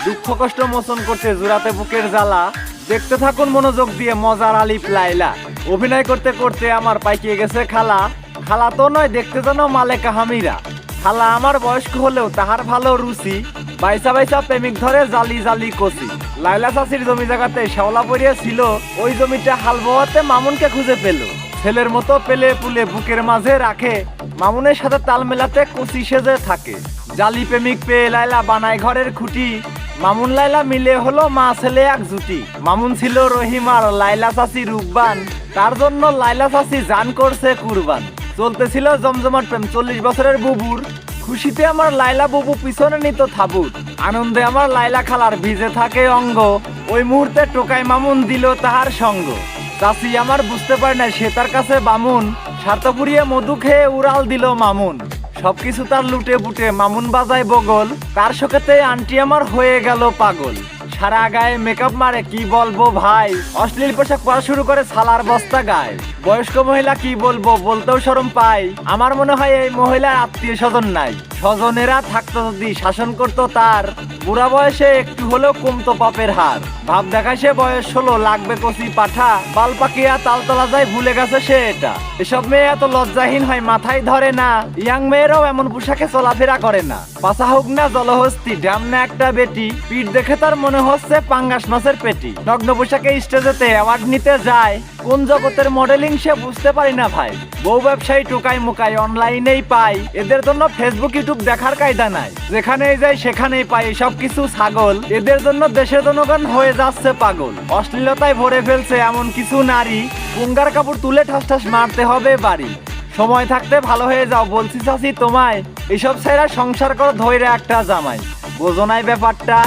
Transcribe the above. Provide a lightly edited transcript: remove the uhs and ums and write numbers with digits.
দুঃখ কষ্ট মোচন করতে জোড়াতে বুকের জ্বালা। দেখতে থাকুন মনোযোগ দিয়ে মজার আলিফ লাইলা। অভিনয় করতে করতে আমার পাইকে গেছে খালা। খালা তো নয়, দেখতে যেন মালেকা হামিরা। খালা আমার বয়স্ক হলেও তাহার ভালো রুচি। বাইসা বাইসা প্রেমিক ধরে জালি জালি কষি। লাইলা চাষির জমি জায়গাতে শ্যাওলা পড়িয়া ছিল, ওই জমিটা হাল বোয়াতে মামুনকে খুঁজে পেল। ছেলের মতো পেলে পুলে বুকের মাঝে রাখে, মামুনের সাথে তাল মেলাতে কচি সেজে থাকে। জালি প্রেমিক পেয়ে লাইলা বানায় ঘরের খুঁটি। মামুন লাইলা মিলে হলো মা ছেলে এক জুটি। মামুন ছিল রহিম আর লাইলা চাষি রূপবান, তার জন্য লাইলা চাষি জান করছে কুরবান। চলতেছিল জমজমাট প্রেম 40 বছরের বুবুর। খুশিতে আমার লাইলা বুবু পিছনে নিত থাবুর। আনন্দে আমার লাইলা খালার ভিজে থাকে অঙ্গ। ওই মুহূর্তে টোকাই মামুন দিল তাহার সঙ্গ। চাষি আমার বুঝতে পারে না সে তার কাছে বামুন। স্বার্থ পুড়িয়ে মধু খেয়ে উড়াল দিল মামুন। সবকিছু তার লুটে বুটে মামুন বাজায় বগল। তার শোকেতে আন্টি আমার হয়ে গেল পাগল। সারা গায়ে মেকআপ মারে কি বলবো ভাই, অশ্লীল পোশাক পরা শুরু করে সালার বস্তা গায়ে। বয়স্ক মহিলা কি বলবো, বলতেও শরম পাই। আমার মনে হয় এই মহিলার আত্মীয় স্বজন নাই। স্বজনেরা থাকতো যদি শাসন করতো তার। বুড়া বয়সে একটু হলেও কমতো পাপের হার। ভাব দেখায় সে বয়স হলো, লাগবে কচি পাঠা। বাল পাকিয়া তালতলা যায়, ভুলে গেছে সে এটা। এসব মেয়ে এত লজ্জাহীন হয় মাথায় ধরে না। ইয়াং মেয়েরাও এমন পোশাকে চলাফেরা করে না। পাশা হোক না জলহস্তি, ড্যাম না একটা বেটি। পিঠ দেখে তার মনে হচ্ছে পাঙ্গাস মাছের পেটি। নগ্ন পোশাকে স্টেজেতে অ্যাওয়ার্ড নিতে যায়, কোন জগতের মডেলিং সে বুঝতে পারি না ভাই। বউ ব্যবসায়ী টোকাই মুকাই অনলাইনেই পাই। এদের জন্য ফেসবুক ইউটিউব দেখার কায়দা নাই। যেখানেই যাই সেখানেই পাই সব কিছু ছাগল। এদের জন্য দেশের জনগণ হয়ে যাচ্ছে পাগল। অশ্লীলতায় ভরে ফেলছে এমন কিছু নারী। পুঙ্গার কাপড় তুলে ঠাস ঠাস মারতে হবে বাড়ি। সময় থাকতে ভালো হয়ে যাও বলছি চাচি তোমায়। এসব ছেড়া সংসার করো ধৈর্য একটা জামাই। বোঝো নাই ব্যাপারটা।